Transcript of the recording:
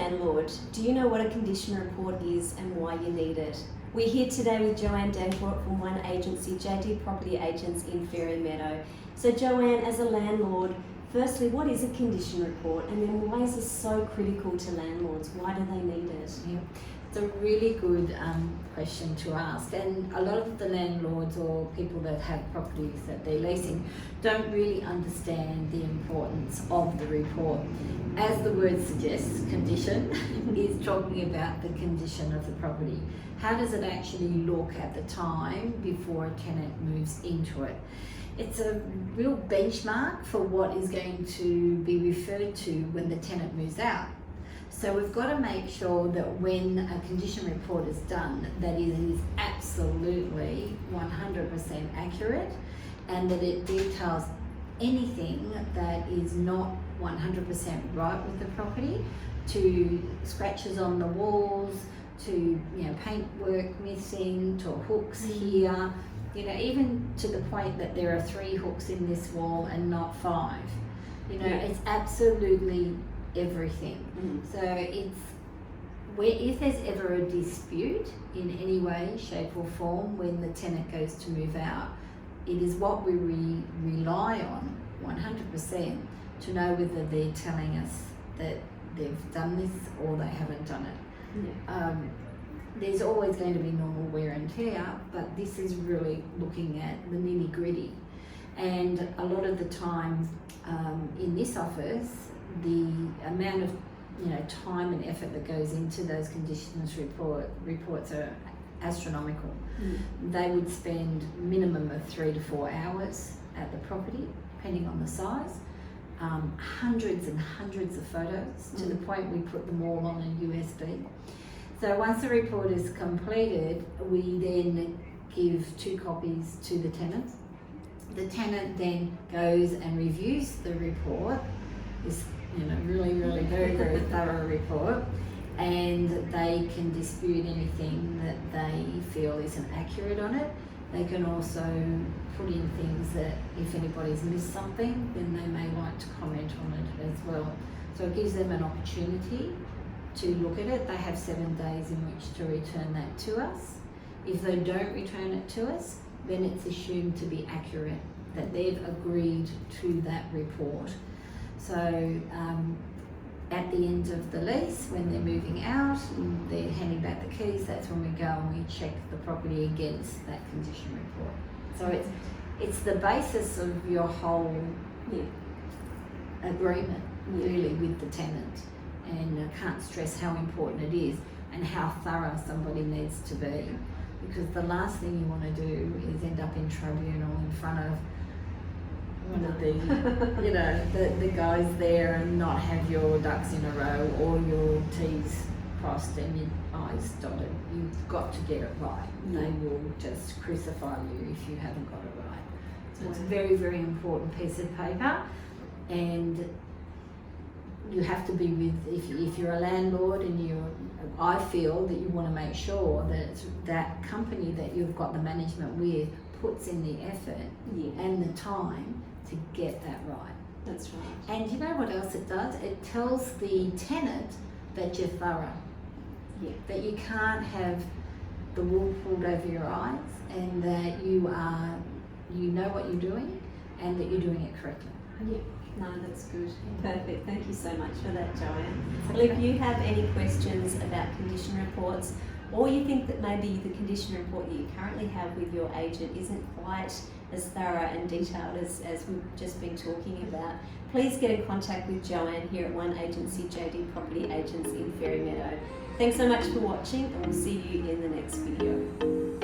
landlord, do you know what a condition report is and why you need it? We're here today with Joanne Danckwardt from One Agency, JD Property Agents in Fairy Meadow. So Joanne, as a landlord, firstly, what is a condition report, and then why is this so critical to landlords? Why do they need it? Yeah. It's a really good question to ask, and a lot of the landlords or people that have properties that they're leasing don't really understand the importance of the report. As the word suggests, condition is talking about the condition of the property. How does it actually look at the time before a tenant moves into it? It's a real benchmark for what is going to be referred to when the tenant moves out. So we've got to make sure that when a condition report is done, that it is absolutely 100% accurate, and that it details anything that is not 100% right with the property, to scratches on the walls, to paintwork missing, to hooks here, even to the point that there are 3 hooks in this wall and not 5. It's absolutely everything. So it's if there's ever a dispute in any way, shape or form when the tenant goes to move out, it is what we rely on 100% to know whether they're telling us that they've done this or they haven't done it. There's always going to be normal wear and tear, but this is really looking at the nitty gritty. And a lot of the time in this office, the amount of time and effort that goes into those conditions reports are astronomical. They would spend minimum of 3 to 4 hours at the property, depending on the size. Hundreds and hundreds of photos, to the point we put them all on a USB. So once the report is completed, we then give 2 copies to the tenant. The tenant then goes and reviews the report, this really very, very thorough report, and they can dispute anything that they feel isn't accurate on it. They can also put in things that if anybody's missed something, then they may like to comment on it as well. So it gives them an opportunity to look at it. They have 7 days in which to return that to us. If they don't return it to us, then it's assumed to be accurate, that they've agreed to that report. So at the end of the lease, when they're moving out and they're handing back the keys, that's when we go and we check the property against that condition report. So it's the basis of your whole agreement, really, with the tenant. And I can't stress how important it is and how thorough somebody needs to be, because the last thing you want to do is end up in tribunal in front of one of the guys there and not have your ducks in a row or your T's crossed and your I's dotted. You've got to get it right. They will just crucify you if you haven't got it right. So it's a very, very important piece of paper, and you have to be with, if you're a landlord and I feel that you want to make sure that that company that you've got the management with puts in the effort and the time to get that right. That's right. And you know what else it does? It tells the tenant that you're thorough. That you can't have the wool pulled over your eyes, and that you know what you're doing and that you're doing it correctly. No, that's good. Perfect. Thank you so much for that, Joanne. Well, if you have any questions about condition reports, or you think that maybe the condition report that you currently have with your agent isn't quite as thorough and detailed as we've just been talking about, please get in contact with Joanne here at One Agency, JD Property Agents in Fairy Meadow. Thanks so much for watching, and we'll see you in the next video.